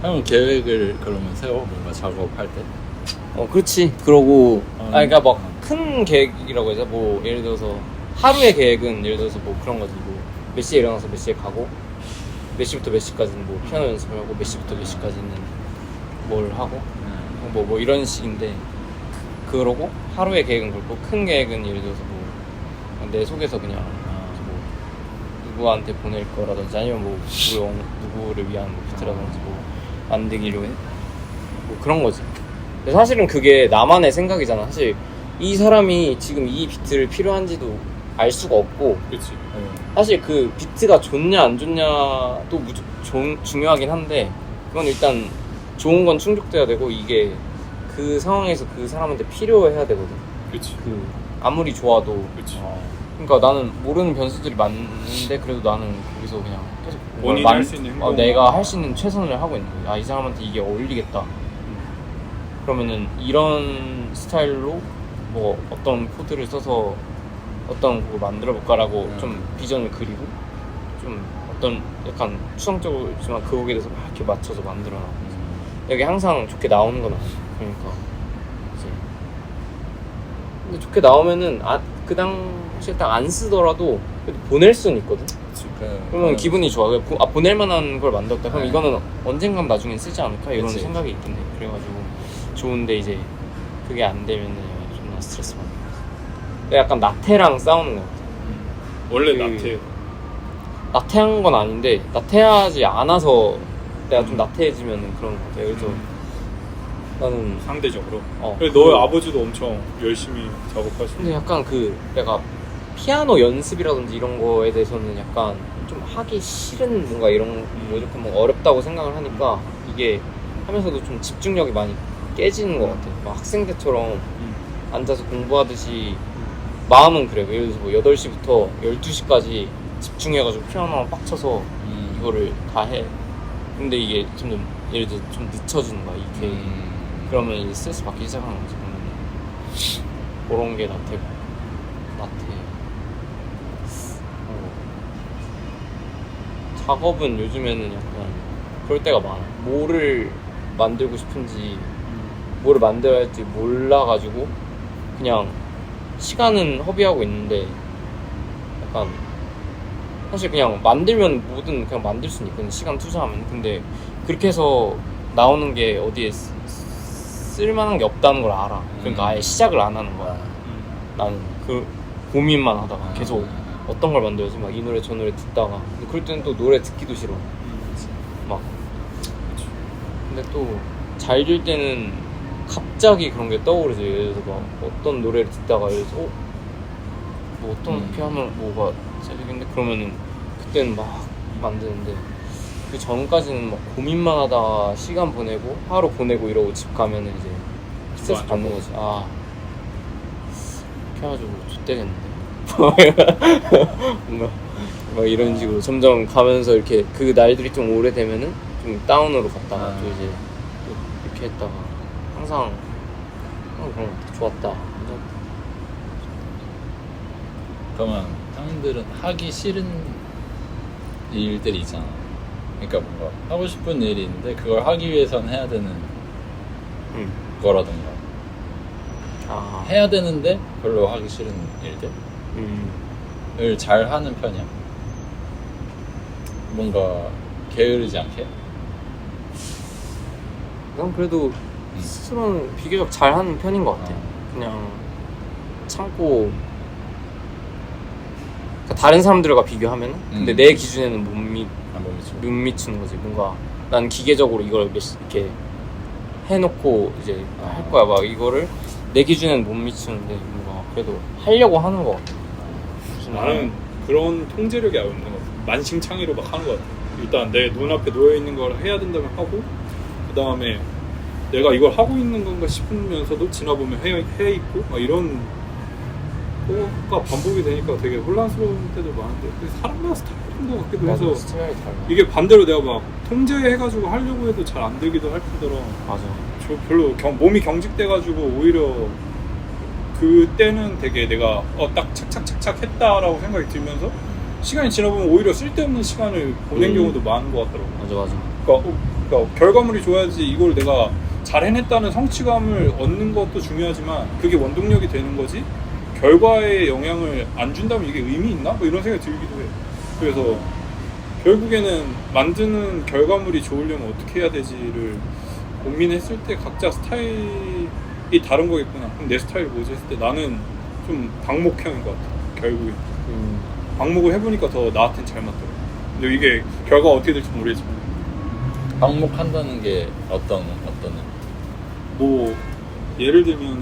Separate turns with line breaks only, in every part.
형은 계획을 그러면 세워? 뭔가 작업할 때?
그렇지. 그러고 그러니까 막 큰 계획이라고 해서 뭐 예를 들어서 하루의 계획은 예를 들어서 뭐 그런 거지. 뭐 몇 시에 일어나서 몇 시에 가고 몇 시부터 몇 시까지는 뭐 피아노 연습을 하고 몇 시부터 몇 시까지는 뭘 하고 뭐 이런 식인데 그러고 하루의 계획은 그렇고 큰 계획은 예를 들어서 뭐 내 속에서 그냥 뭐 누구한테 보낼 거라든지 아니면 뭐 누구를 위한 뭐 비트라든지 뭐 만들기로 해 뭐 그런 거지. 근데 사실은 그게 나만의 생각이잖아. 사실 이 사람이 지금 이 비트를 필요한지도 알 수가 없고.
그렇지.
사실 그 비트가 좋냐 안 좋냐도 중요하긴 한데 그건 일단 좋은 건 충족돼야 되고 이게 그 상황에서 그 사람한테 필요해야 되거든.
그렇지.
그 아무리 좋아도.
그렇지.
그러니까 나는 모르는 변수들이 많은데 그래도 나는 거기서 그냥 계속
본인이 할 수 있는 행동
내가 할 수 있는 최선을 하고 있는 거야. 이 사람한테 이게 어울리겠다. 그러면은 이런 스타일로 뭐 어떤 코드를 써서 어떤 곡을 만들어 볼까라고 좀 비전을 그리고 좀 어떤 약간 추상적이지만 그 곡에 대해서 막 이렇게 맞춰서 만들어 놔. 여기 항상 좋게 나오는 건 아니야. 그러니까 이제 근데 좋게 나오면은 그 당시에 딱 안 쓰더라도 그래도 보낼 수는 있거든. 그러면 기분이 좋아. 보낼 만한 걸 만들었다. 그럼 이거는 언젠간 나중엔 쓰지 않을까 이런 생각이 있긴 해. 그래가지고 좋은데 이제 그게 안 되면은 존나 스트레스 받는 거지. 근데 약간 나태랑 싸우는 것 같아.
원래
나태한 건 아닌데 나태하지 않아서 내가 좀 나태해지면은 그런 것 같아. 그래서 나는
상대적으로. 그래 너의 아버지도 엄청 열심히 작업하시고.
근데 약간 내가 피아노 연습이라든지 이런 거에 대해서는 약간 좀 하기 싫은 뭔가 이런 무조건 뭐 어렵다고 생각을 하니까 이게 하면서도 좀 집중력이 많이 깨지는 것 같아. 막 학생 때처럼 앉아서 공부하듯이 마음은 그래. 예를 들어서 뭐 8시부터 12시까지 집중해가지고 피아노만 빡 쳐서 이거를 다 해. 근데 이게 점점 예를 들어서 좀 늦춰지는 거야 이게. 그러면 이제 스트레스 받기 시작하는 거지. 그런 게 나태. 작업은 요즘에는 약간 그럴 때가 많아. 뭐를 만들고 싶은지 뭐를 만들어야 할지 몰라가지고 그냥 시간은 허비하고 있는데 약간 사실 그냥 만들면 뭐든 그냥 만들 수는 있거든. 시간 투자하면. 근데 그렇게 해서 나오는 게 어디에 쓸만한 게 없다는 걸 알아. 그러니까 아예 시작을 안 하는 거야. 나는 그 고민만 하다가 계속 어떤 걸 만들어야지 막 이 노래 저 노래 듣다가 그럴 때는 또 노래 듣기도 싫어. 막 근데 또 잘 될 때는 갑자기 그런 게 떠오르지. 예를 들어서 막 어떤 노래를 듣다가 예를 들어서 뭐 어떤 피아노 뭐가 세력인데 그러면은 그때는 막 만드는데 그 전까지는 막 고민만 하다가 시간 보내고 하루 보내고 이러고 집 가면은 이제 스트레스 받는 거지. 아 이렇게 해가지고 좆되겠는데 뭔가 막 이런 식으로 점점 가면서 이렇게 그 날들이 좀 오래되면은 좀 다운으로 갔다가 또 이제 또 이렇게 했다가 항상 그런 것 같아. 좋았다.
그러면 형들은 하기 싫은 일들이 있잖아. 그러니까 뭔가 하고 싶은 일이 있는데 그걸 하기 위해서는 해야 되는 거라던가 해야 되는데 별로 하기 싫은 일들을 잘 하는 편이야. 뭔가 게으르지 않게.
난 그래도 스스로는 비교적 잘하는 편인 것 같아. 그냥 참고 그러니까 다른 사람들과 비교하면 근데 내 기준에는 못 미치는 거지. 뭔가 난 기계적으로 이걸 이렇게 해놓고 이제 할 거야 막 이거를 내 기준에는 못 미치는데 뭔가 그래도 하려고 하는 것 같아.
나는 그런 통제력이 없는 것 같아. 만신창이로 막 하는 것 같아. 일단 내 눈앞에 놓여있는 걸 해야 된다면 하고 그 다음에 내가 이걸 하고 있는 건가 싶으면서도 지나보면 해 있고 막 이런 거가 반복이 되니까 되게 혼란스러운 때도 많은데 사람마다 스타일인 것 같기도 해서
스타일이 달라.
이게 반대로 내가 막 통제해가지고 하려고 해도 잘 안 되기도 할 뿐더러
맞아.
저 별로 몸이 경직돼가지고 오히려 그때는 되게 내가 딱 착착착착 했다라고 생각이 들면서 시간이 지나보면 오히려 쓸데없는 시간을 보낸 경우도 많은 것 같더라고.
맞아.
그러니까 그러니까 결과물이 좋아야지 이걸 내가 잘 해냈다는 성취감을 얻는 것도 중요하지만 그게 원동력이 되는 거지 결과에 영향을 안 준다면 이게 의미 있나? 뭐 이런 생각이 들기도 해. 그래서 결국에는 만드는 결과물이 좋으려면 어떻게 해야 되지를 고민했을 때 각자 스타일이 다른 거겠구나. 그럼 내 스타일이 뭐지 했을 때 나는 좀 방목형인 것 같아. 결국에 방목을 해보니까 더 나한테는 잘 맞더라고. 근데 이게 결과가 어떻게 될지 모르겠지만
방목한다는 게 어떤
뭐 예를 들면은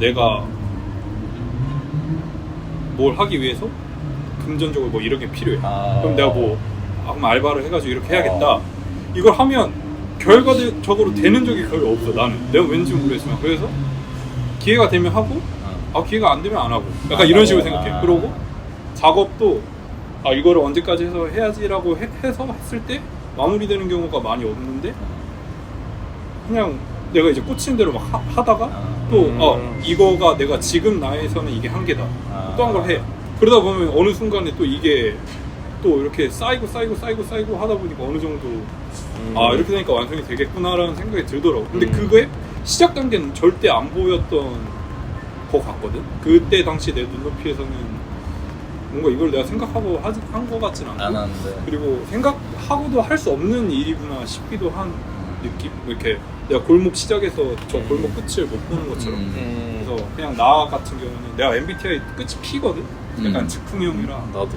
내가 뭘 하기 위해서 금전적으로 뭐 이런 게 필요해. 그럼 내가 뭐 알바를 해가지고 이렇게 해야겠다. 이걸 하면 결과적으로 되는 적이 거의 없어. 나는 내가 왠지 모르겠지만 그래서 기회가 되면 하고 기회가 안 되면 안 하고 약간 이런 식으로 생각해. 그러고 작업도 이거를 언제까지 해서 해야지라고 해서 했을 때 마무리되는 경우가 많이 없는데 그냥 내가 이제 꽂힌 대로 막 하다가 또 이거가 내가 지금 나에서는 이게 한계다. 또 한 걸 해. 그러다 보면 어느 순간에 또 이게 또 이렇게 쌓이고 하다 보니까 어느 정도 이렇게 되니까 완성이 되겠구나라는 생각이 들더라고. 근데 그거의 시작 단계는 절대 안 보였던 거 같거든. 그때 당시 내 눈높이에서는 뭔가 이걸 내가 생각하고 한 거 같진 않고
안 하는데
그리고 생각하고도 할 수 없는 일이구나 싶기도 한 느낌? 이렇게 내가 골목 시작에서 저 골목 끝을 못 보는 것처럼 그래서 그냥 나 같은 경우는 내가 MBTI 끝이 P거든? 약간 즉흥형이라
나도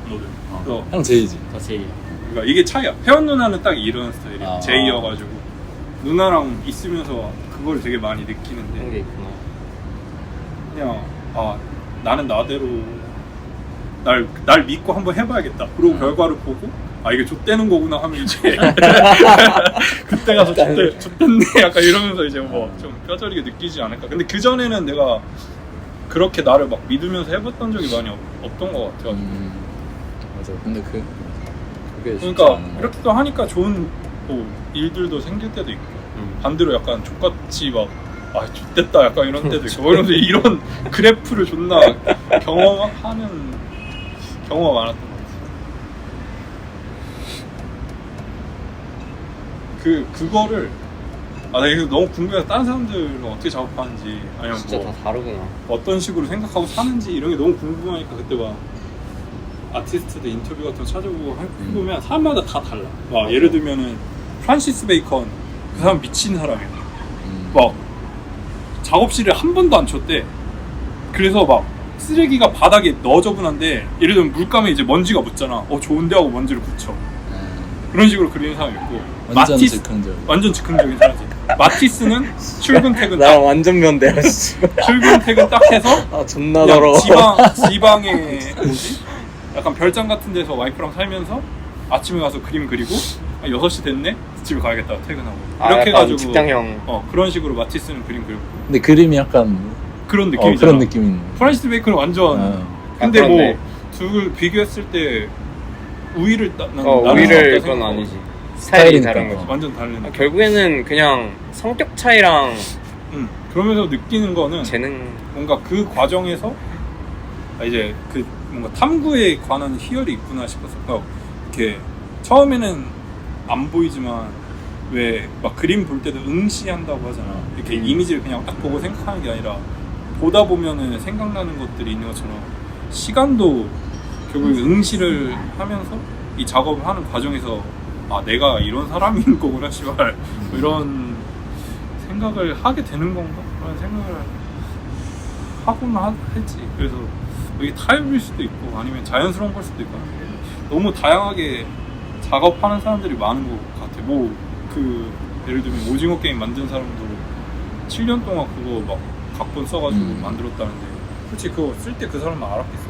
그래서
형 J지.
다 제일.
그러니까 이게 차이야. 혜원 누나는 딱 이런 스타일이야. J여가지고 누나랑 있으면서 그걸 되게 많이
그런 게
느끼는데
있구나.
그냥 나는 나대로 날 믿고 한번 해봐야겠다. 그리고 결과를 보고 이게 좆되는 거구나 하면 이제 그때 가서 좆됐네 약간 이러면서 이제 뭐 좀 뼈저리게 느끼지 않을까. 근데 그 전에는 내가 그렇게 나를 막 믿으면서 해봤던 적이 많이 없던 것 같아가지고
맞아. 근데 그게 쉽지
그러니까
않은 거
이렇게 또 하니까 좋은 뭐 일들도 생길 때도 있고 반대로 약간 족같이 막 좆됐다 약간 이런 때도 있고 이러면서 이런 그래프를 존나 경험하는 경우가 많았던 것 같아요. 그거를 나 이거 너무 궁금해서 다른 사람들은 어떻게 작업하는지 아니면
진짜
뭐
다 다르구나.
어떤 식으로 생각하고 사는지 이런 게 너무 궁금하니까 그때 막 아티스트들 인터뷰 같은 거 찾아보고 해보면 사람마다 다 달라. 예를 들면은 프란시스 베이컨 그 사람 미친 사람이야. 막 작업실에 한 번도 안 쳤대. 그래서 막 쓰레기가 바닥에 너저분한데 예를 들면 물감에 이제 먼지가 묻잖아. 좋은데 하고 먼지를 붙여. 그런 식으로 그리는 사람이 있고
완전 즉흥적.
완전 즉흥적인 사람이지. 마티스는 출근 퇴근
나
딱
완전 면대야 진짜.
출근 퇴근 딱 해서
존나
그냥
더러워.
지방에 뭐지? 약간 별장 같은 데서 와이프랑 살면서 아침에 가서 그림 그리고 6시 됐네? 집에 가야겠다 퇴근하고 이렇게 해가지고
직장형.
그런 식으로 마티스는 그림 그리고
근데 그림이 약간
그런 느낌이잖아.
그런 느낌인.
프란시스 베이컨은 완전 근데
그런데.
둘 비교했을 때 우위를 나는
우위를 그건 아니지. 스타일이 다른 거지.
완전 다른
결국에는 그냥 성격 차이랑
그러면서 느끼는 거는
재능.
뭔가 그 과정에서 이제 그 뭔가 탐구에 관한 희열이 있구나 싶었어. 그러니까 이렇게 처음에는 안 보이지만 왜 막 그림 볼 때도 응시한다고 하잖아. 이렇게 이미지를 그냥 딱 보고 생각하는 게 아니라 보다 보면은 생각나는 것들이 있는 것처럼 시간도 결국 응시를 하면서 이 작업을 하는 과정에서 내가 이런 사람인 거구나 씨발 뭐 이런 생각을 하게 되는 건가? 그런 생각을 하고는 했지. 그래서 이게 타협일 수도 있고 아니면 자연스러운 걸 수도 있고 너무 다양하게 작업하는 사람들이 많은 것 같아. 예를 들면 오징어 게임 만든 사람도 7년 동안 그거 막 각본 써가지고 만들었다는데 솔직히 그거 쓸 때 그 사람만 알았겠어.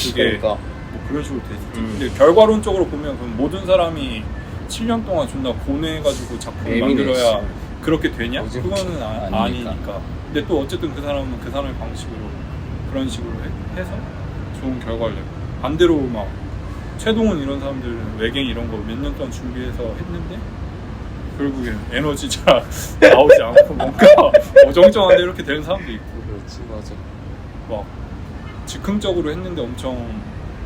그게
그러니까.
뭐 그런 식으로 돼 있지. 근데 결과론적으로 보면 그럼 모든 사람이 7년 동안 존나 고뇌해가지고 작품을 만들어야 그렇게 되냐? 그거는 아니니까. 근데 또 어쨌든 그 사람은 그 사람의 방식으로 그런 식으로 해서 좋은 결과를 내고 반대로 막 최동훈 이런 사람들은 외계인 이런 거 몇 년 동안 준비해서 했는데 결국엔 에너지가 나오지 않고 뭔가 어정쩡한데 이렇게 되는 사람도 있고.
그렇지 맞아.
막 즉흥적으로 했는데 엄청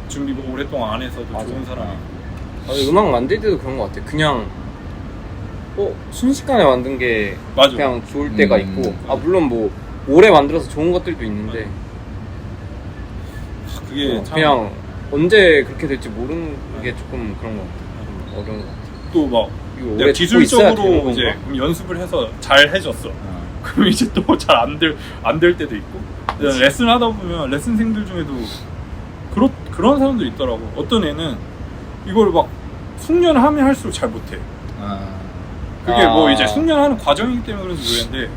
준비 오랫동안 안 해서도
맞아.
좋은 사람이 있고.
음악 만들 때도 그런 것 같아. 그냥 순식간에 만든 게
맞아.
그냥 좋을 때가
음.
있고 물론 뭐 오래 만들어서 좋은 것들도 있는데
그게 참
그냥 언제 그렇게 될지 모르는 게 조금 그런 것 같아요. 어려운 것 같아요.
또 막
이거
내가
오래 듣고 있어야 되는
기술적으로
건가?
이제 연습을 해서 잘 해줬어.
어.
그럼 이제 또 잘 안 될 때도 있고. 레슨 하다 보면 레슨생들 중에도 그런 사람도 있더라고. 어떤 애는 이걸 막 숙련하면 할수록 잘 못해. 그게 뭐 이제 숙련하는 과정이기 때문에 그런지 모르겠는데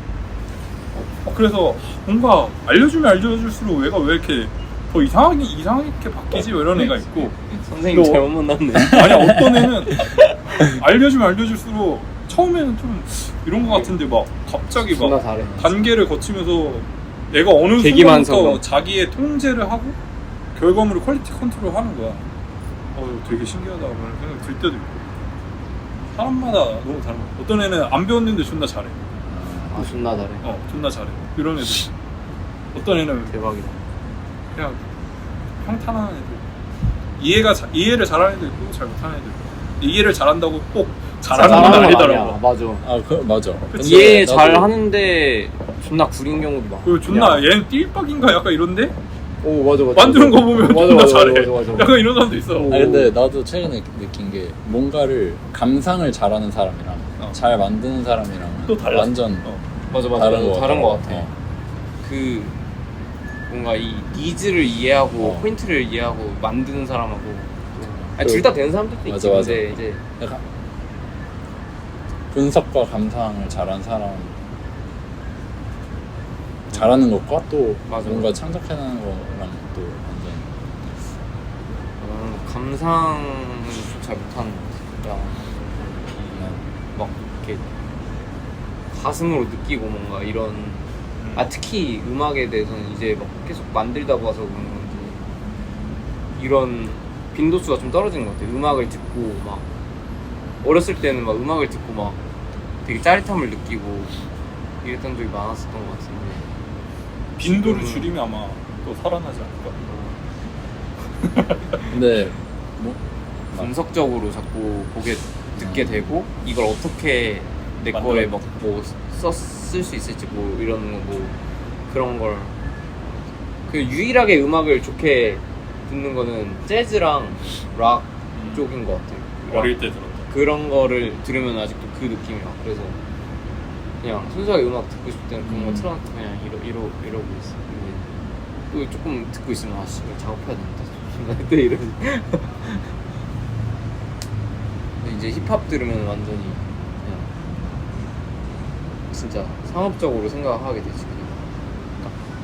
그래서 뭔가 알려주면 알려줄수록 얘가 왜 이렇게 더 이상하게 바뀌지? 뭐 이런 애가 있고
선생님
너-
잘못 만났네.
아니 어떤 애는 알려주면 알려줄수록 처음에는 좀 이런 거 같은데 막 갑자기
존나
막
잘해.
단계를 거치면서 내가 어느
계기만성으로.
순간부터 자기의 통제를 하고 결과물을 퀄리티 컨트롤 하는 거야. 되게 신기하다 그런 생각이 들 때도 있고 사람마다 너무 다른 거야. 어떤 애는 안 배웠는데 존나 잘해.
존나 잘해.
존나 잘해. 이런 애들. 어떤 애는
대박이다.
그냥 평탄한 애들. 이해를 잘하는 애들 있고 잘 못하는 애들 있고. 이해를 잘한다고 꼭 잘하는 건
잘하는 건
아니더라고.
아니야. 맞아.
맞아.
그치.
이해
나도-
잘 하는데 존나 구린 경우도 많아.
그리고 존나
그냥-
얘는 띨박인가 약간 이런데
오 맞아.
만드는 거 보면
맞아,
존나
맞아,
잘해.
맞아.
약간 이런 사람도 있어.
오.
아니 근데 나도 최근에 느낀 게 뭔가를 감상을 잘하는 사람이랑 잘 만드는 사람이랑
또 달라.
완전
맞아. 다른 거 같아. 그 뭔가 이 니즈를 이해하고 포인트를 이해하고 만드는 사람하고 둘 다 되는 사람들도 있지.
맞아.
근데 이제
약간 분석과 감상을 잘하는 사람 잘하는 것과 또
맞아.
뭔가 창작해내는 거랑 또 완전
감상은 잘 못하는 것 같아. 막 이렇게 가슴으로 느끼고 뭔가 이런 특히 음악에 대해서는 이제 막 계속 만들다 봐서 그런 건지 이런 빈도수가 좀 떨어진 것 같아요. 음악을 듣고 막 어렸을 때는 막 음악을 듣고 막 되게 짜릿함을 느끼고 이랬던 적이 많았었던 것 같은데
빈도를
지금은-
줄이면 아마 또 살아나지 않을까.
근데 뭐
분석적으로 자꾸 듣게 되고 이걸 어떻게 내 거에 막 뭐 썼을 수 있을지 뭐 이런 거 뭐 그런 걸 그 유일하게 음악을 좋게 듣는 거는 재즈랑 락 쪽인 것 같아요.
어릴 때 들었다.
그런 거를 들으면 아직도 그 느낌이야. 그래서 그냥 순수하게 음악 듣고 싶을 때는 그런 거 틀어놓고 그냥 이러고 있어. 근데 또 조금 듣고 있으면 아씨 작업해야 된다. 그때 이러지. 근데 이제 힙합 들으면 완전히 그냥 진짜 상업적으로 생각하게 되지. 그냥.